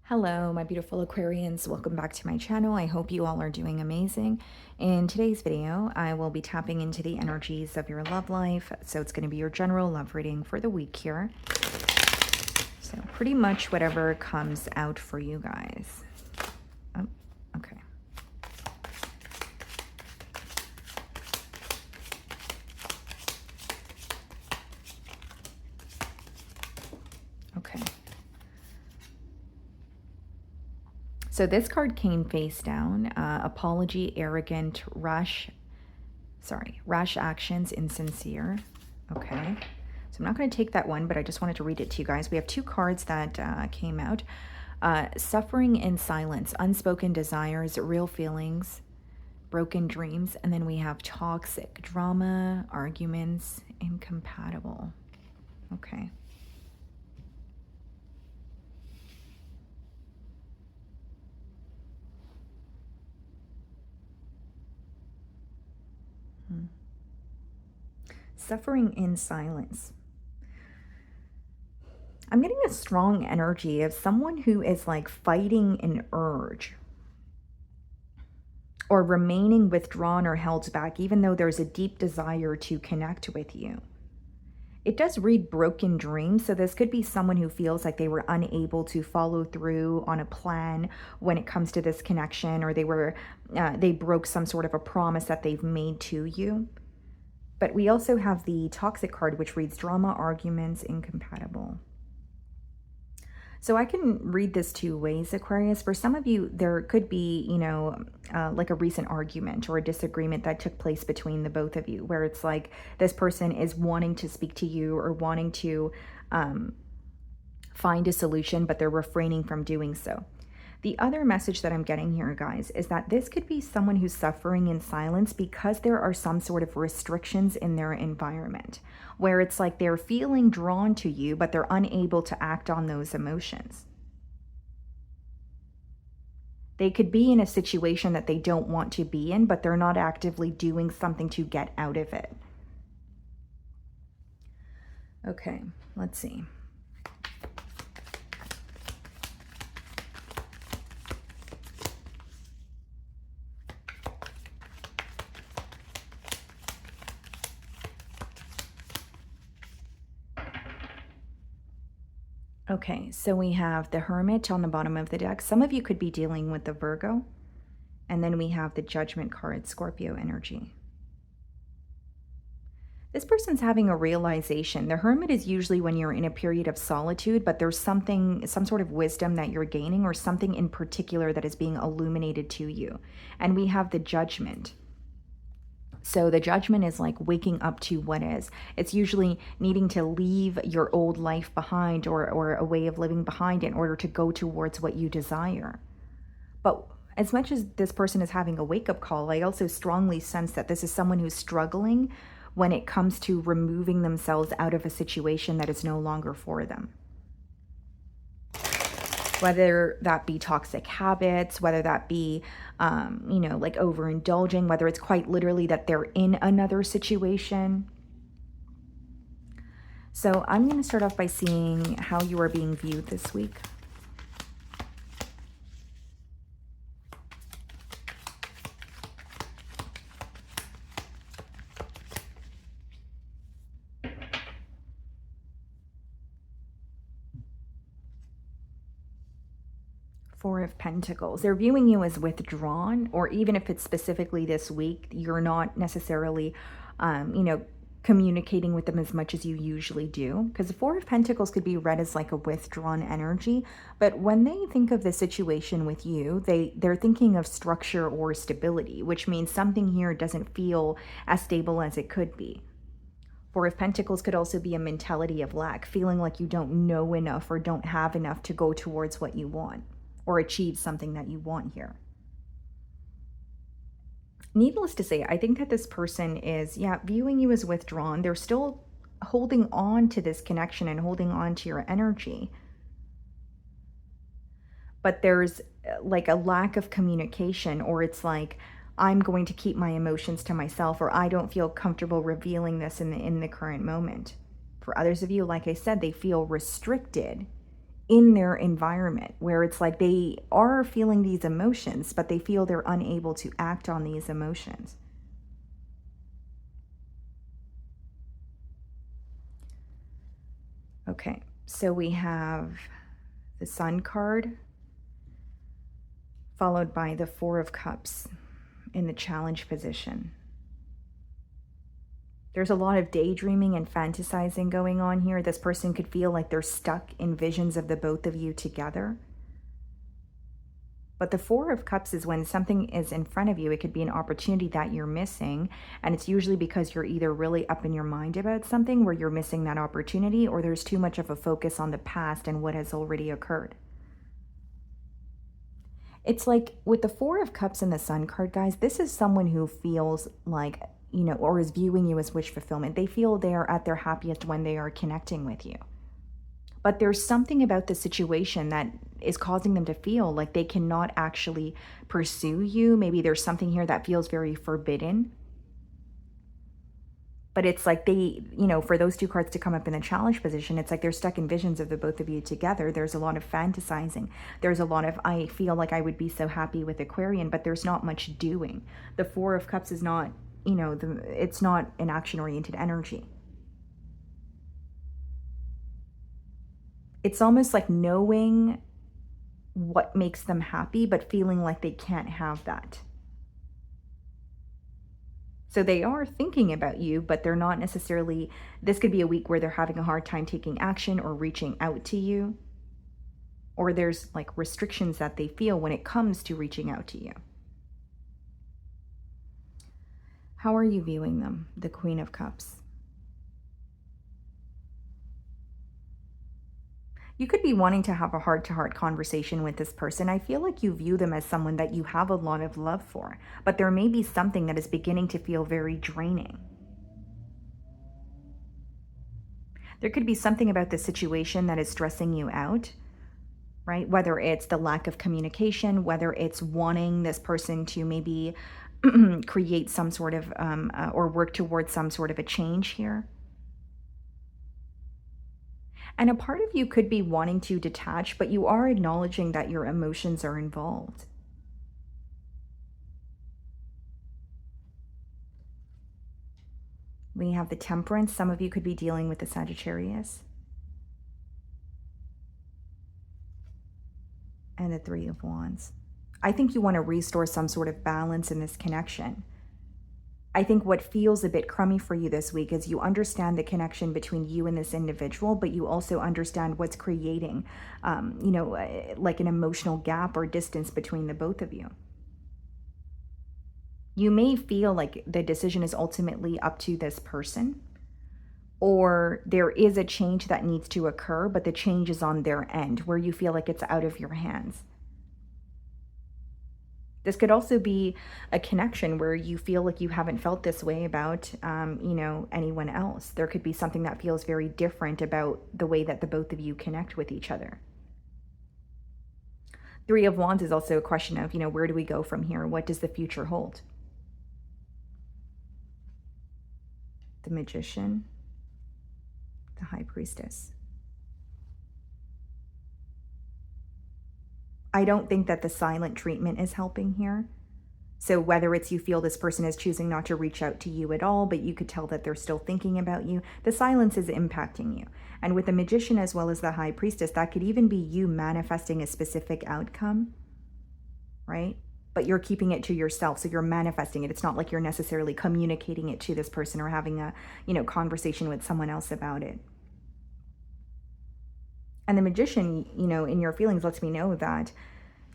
Hello, my beautiful Aquarians. Welcome back to my channel. I hope you all are doing amazing. In today's video, I will be tapping into the energies of your love life. So it's going to be your general love reading for the week here. So pretty much whatever comes out for you guys. Oh, okay. Okay. So this card came face down. Apology, arrogant, rash actions, insincere. Okay. So I'm not going to take that one, but I just wanted to read it to you guys. We have two cards that came out. Suffering in silence, unspoken desires, real feelings, broken dreams. And then we have toxic, drama, arguments, incompatible. Okay. Suffering in silence. I'm getting a strong energy of someone who is like fighting an urge or remaining withdrawn or held back, even though there's a deep desire to connect with you. It does read broken dreams, so this could be someone who feels like they were unable to follow through on a plan when it comes to this connection, or they broke some sort of a promise that they've made to you. But we also have the toxic card, which reads drama, arguments, incompatible. So I can read this two ways, Aquarius. For some of you, there could be, like a recent argument or a disagreement that took place between the both of you, where it's like this person is wanting to speak to you or wanting to find a solution, but they're refraining from doing so. The other message that I'm getting here, guys, is that this could be someone who's suffering in silence because there are some sort of restrictions in their environment, where it's like they're feeling drawn to you, but they're unable to act on those emotions. They could be in a situation that they don't want to be in, but they're not actively doing something to get out of it. Okay, let's see. Okay, so we have the Hermit on the bottom of the deck. Some of you could be dealing with the Virgo. And then we have the Judgment card, Scorpio energy. This person's having a realization. The Hermit is usually when you're in a period of solitude, but there's some sort of wisdom that you're gaining, or something in particular that is being illuminated to you. And we have the Judgment. So the Judgment is like waking up to what is. It's usually needing to leave your old life behind, or a way of living behind, in order to go towards what you desire. But as much as this person is having a wake-up call, I also strongly sense that this is someone who's struggling when it comes to removing themselves out of a situation that is no longer for them. Whether that be toxic habits, whether that be, like overindulging, whether it's quite literally that they're in another situation. So I'm going to start off by seeing how you are being viewed this week. Four of Pentacles. They're viewing you as withdrawn, or even if it's specifically this week, you're not necessarily, communicating with them as much as you usually do. Because the Four of Pentacles could be read as like a withdrawn energy. But when they think of the situation with you, they're thinking of structure or stability, which means something here doesn't feel as stable as it could be. Four of Pentacles could also be a mentality of lack, feeling like you don't know enough or don't have enough to go towards what you want, or achieve something that you want here. Needless to say, I think that this person is, viewing you as withdrawn. They're still holding on to this connection and holding on to your energy. But there's like a lack of communication, or it's like, I'm going to keep my emotions to myself, or I don't feel comfortable revealing this in the current moment. For others of you, like I said, they feel restricted in their environment, where it's like they are feeling these emotions, but they feel they're unable to act on these emotions. Okay, so we have the Sun card, followed by the Four of Cups in the challenge position. There's a lot of daydreaming and fantasizing going on here. This person could feel like they're stuck in visions of the both of you together. But the Four of Cups is when something is in front of you. It could be an opportunity that you're missing. And it's usually because you're either really up in your mind about something where you're missing that opportunity, or there's too much of a focus on the past and what has already occurred. It's like with the Four of Cups and the Sun card, guys, this is someone who feels like, or is viewing you as wish fulfillment. They feel they are at their happiest when they are connecting with you. But there's something about the situation that is causing them to feel like they cannot actually pursue you. Maybe there's something here that feels very forbidden. But it's like they, for those two cards to come up in the challenge position, it's like they're stuck in visions of the both of you together. There's a lot of fantasizing. There's a lot of, I feel like I would be so happy with Aquarian, but there's not much doing. The Four of Cups is not, it's not an action-oriented energy. It's almost like knowing what makes them happy, but feeling like they can't have that. So they are thinking about you, but they're not necessarily, this could be a week where they're having a hard time taking action or reaching out to you. Or there's like restrictions that they feel when it comes to reaching out to you. How are you viewing them? The Queen of Cups. You could be wanting to have a heart-to-heart conversation with this person. I feel like you view them as someone that you have a lot of love for, but there may be something that is beginning to feel very draining. There could be something about the situation that is stressing you out, right? Whether it's the lack of communication, whether it's wanting this person to maybe create some sort of, or work towards some sort of a change here. And a part of you could be wanting to detach, but you are acknowledging that your emotions are involved. We have the Temperance. Some of you could be dealing with the Sagittarius. And the Three of Wands. I think you want to restore some sort of balance in this connection. I think what feels a bit crummy for you this week is you understand the connection between you and this individual, but you also understand what's creating, like an emotional gap or distance between the both of you. You may feel like the decision is ultimately up to this person, or there is a change that needs to occur, but the change is on their end, where you feel like it's out of your hands. This could also be a connection where you feel like you haven't felt this way about, anyone else. There could be something that feels very different about the way that the both of you connect with each other. Three of Wands is also a question of, where do we go from here? What does the future hold? The Magician, the High Priestess. I don't think that the silent treatment is helping here. So whether it's you feel this person is choosing not to reach out to you at all, but you could tell that they're still thinking about you, the silence is impacting you. And with the Magician as well as the High Priestess, that could even be you manifesting a specific outcome, right? But you're keeping it to yourself, so you're manifesting it. It's not like you're necessarily communicating it to this person or having a, conversation with someone else about it. And the Magician, in your feelings lets me know that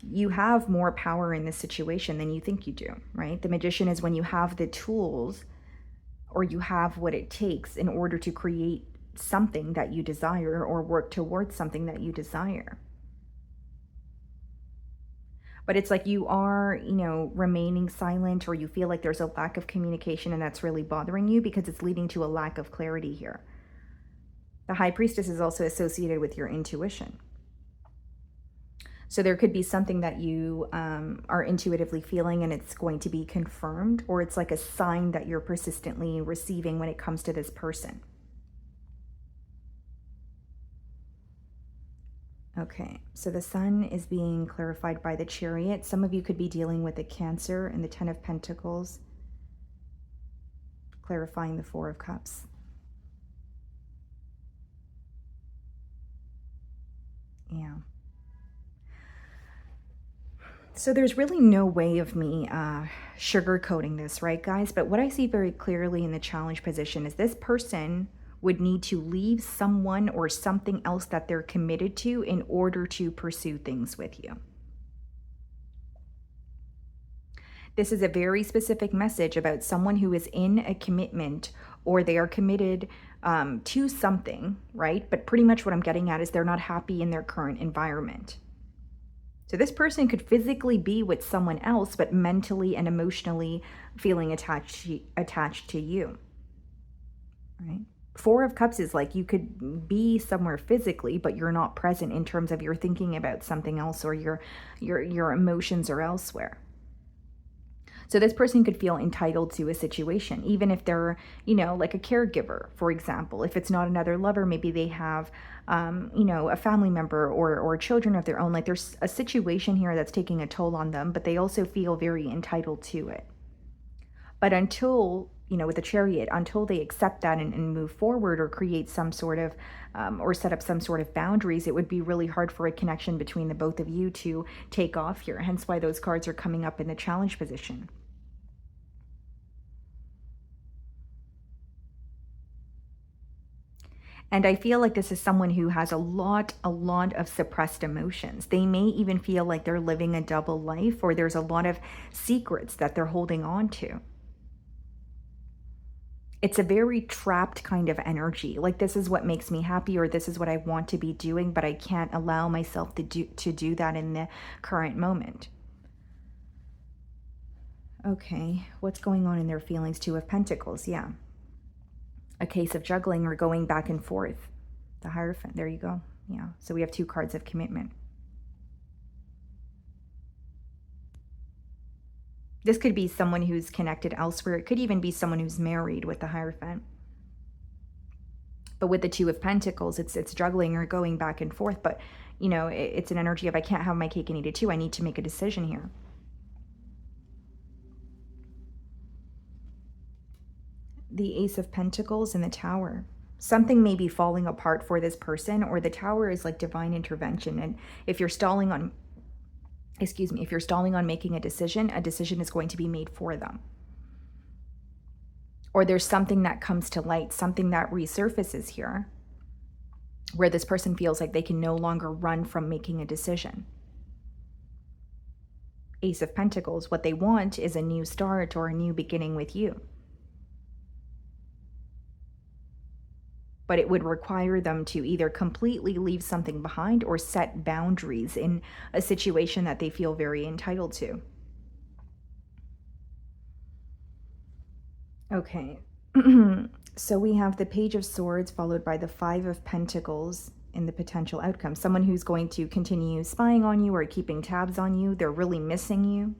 you have more power in this situation than you think you do, right? The Magician is when you have the tools or you have what it takes in order to create something that you desire or work towards something that you desire. But it's like you are, remaining silent, or you feel like there's a lack of communication and that's really bothering you because it's leading to a lack of clarity here. The High Priestess is also associated with your intuition. So there could be something that you are intuitively feeling and it's going to be confirmed, or it's like a sign that you're persistently receiving when it comes to this person. Okay, so the sun is being clarified by the Chariot. Some of you could be dealing with a Cancer and the Ten of Pentacles, clarifying the Four of Cups. Yeah. So there's really no way of me sugarcoating this, right, guys? But what I see very clearly in the challenge position is this person would need to leave someone or something else that they're committed to in order to pursue things with you. This is a very specific message about someone who is in a commitment, or they are committed to something, right? But pretty much what I'm getting at is they're not happy in their current environment. So this person could physically be with someone else, but mentally and emotionally feeling attached to you, right? Four of Cups is like you could be somewhere physically, but you're not present in terms of you're thinking about something else, or your emotions are elsewhere. So this person could feel entitled to a situation, even if they're, like a caregiver, for example. If it's not another lover, maybe they have, a family member or children of their own. Like there's a situation here that's taking a toll on them, but they also feel very entitled to it. But until, with the Chariot, until they accept that and move forward, or create some sort of, or set up some sort of boundaries, it would be really hard for a connection between the both of you to take off here. Hence why those cards are coming up in the challenge position. And I feel like this is someone who has a lot of suppressed emotions. They may even feel like they're living a double life, or there's a lot of secrets that they're holding on to. It's a very trapped kind of energy. Like, this is what makes me happy, or this is what I want to be doing, but I can't allow myself to do that in the current moment. Okay, what's going on in their feelings? Two of Pentacles, yeah. A case of juggling or going back and forth. The Hierophant, there you go. Yeah, so we have two cards of commitment. This could be someone who's connected elsewhere. It could even be someone who's married with the Hierophant. But with the Two of Pentacles, it's juggling or going back and forth. But, it's an energy of I can't have my cake and eat it too. I need to make a decision here. The Ace of Pentacles and the Tower. Something may be falling apart for this person, or the Tower is like divine intervention. And if you're stalling on, if you're stalling on making a decision is going to be made for them. Or there's something that comes to light, something that resurfaces here, where this person feels like they can no longer run from making a decision. Ace of Pentacles, what they want is a new start or a new beginning with you. But it would require them to either completely leave something behind or set boundaries in a situation that they feel very entitled to. Okay, so we have the Page of Swords followed by the Five of Pentacles in the potential outcome. Someone who's going to continue spying on you or keeping tabs on you. They're really missing you.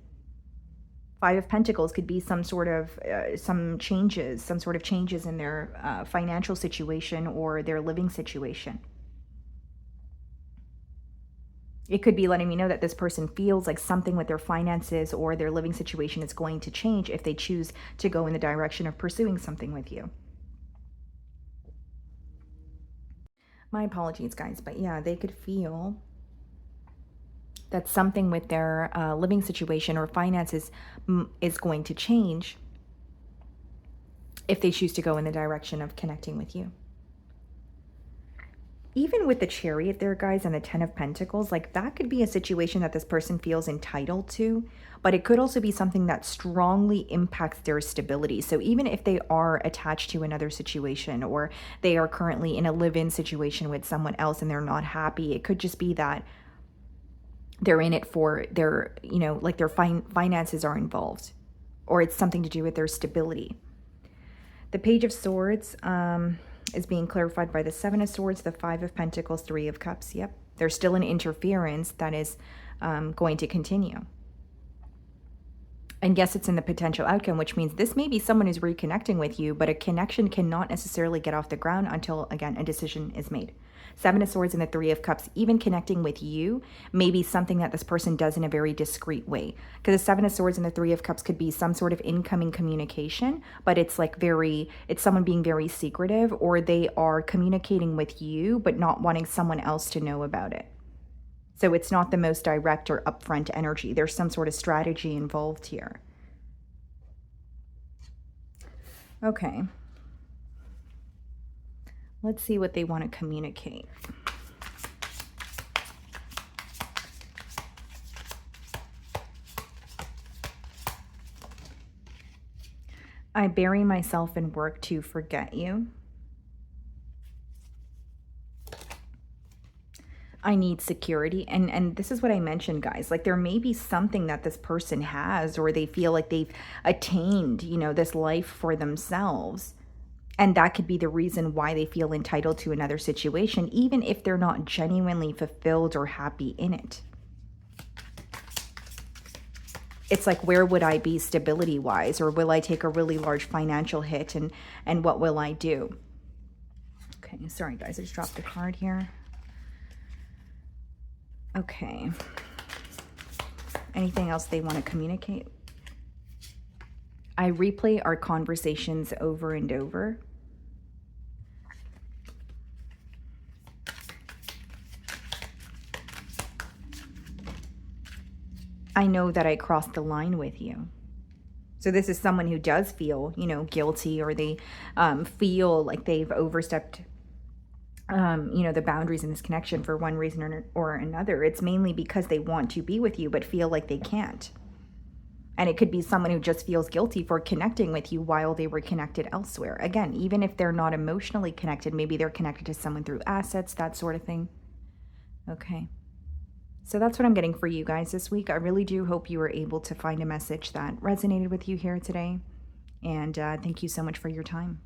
Five of Pentacles could be some sort of changes in their financial situation or their living situation. It could be letting me know that this person feels like something with their finances or their living situation is going to change if they choose to go in the direction of pursuing something with you. My apologies, guys, but yeah, they could feel that something with their living situation or finances is going to change if they choose to go in the direction of connecting with you. Even with the Chariot there, guys, and the Ten of Pentacles, like that could be a situation that this person feels entitled to, but it could also be something that strongly impacts their stability. So even if they are attached to another situation, or they are currently in a live-in situation with someone else and they're not happy, it could just be that they're in it for their, like their finances are involved, or it's something to do with their stability. The Page of Swords is being clarified by the Seven of Swords, the Five of Pentacles, Three of Cups. Yep, there's still an interference that is going to continue. And yes, it's in the potential outcome, which means this may be someone who's reconnecting with you, but a connection cannot necessarily get off the ground until, again, a decision is made. Seven of Swords and the Three of Cups, even connecting with you, may be something that this person does in a very discreet way. Because the Seven of Swords and the Three of Cups could be some sort of incoming communication, but it's like it's someone being very secretive, or they are communicating with you, but not wanting someone else to know about it. So it's not the most direct or upfront energy. There's some sort of strategy involved here. Okay. Let's see what they want to communicate. I bury myself in work to forget you. I need security. And this is what I mentioned, guys. Like, there may be something that this person has, or they feel like they've attained, you know, this life for themselves. And that could be the reason why they feel entitled to another situation, even if they're not genuinely fulfilled or happy in it. It's like, where would I be stability-wise? Or will I take a really large financial hit, and what will I do? Okay, sorry guys, I just dropped a card here. Okay. Anything else they want to communicate? I replay our conversations over and over. I know that I crossed the line with you. So this is someone who does feel, you know, guilty, or they feel like they've overstepped, you know, the boundaries in this connection for one reason or another. It's mainly because they want to be with you, but feel like they can't. And it could be someone who just feels guilty for connecting with you while they were connected elsewhere. Again, even if they're not emotionally connected, maybe they're connected to someone through assets, that sort of thing. Okay. So that's what I'm getting for you guys this week. I really do hope you were able to find a message that resonated with you here today. And thank you so much for your time.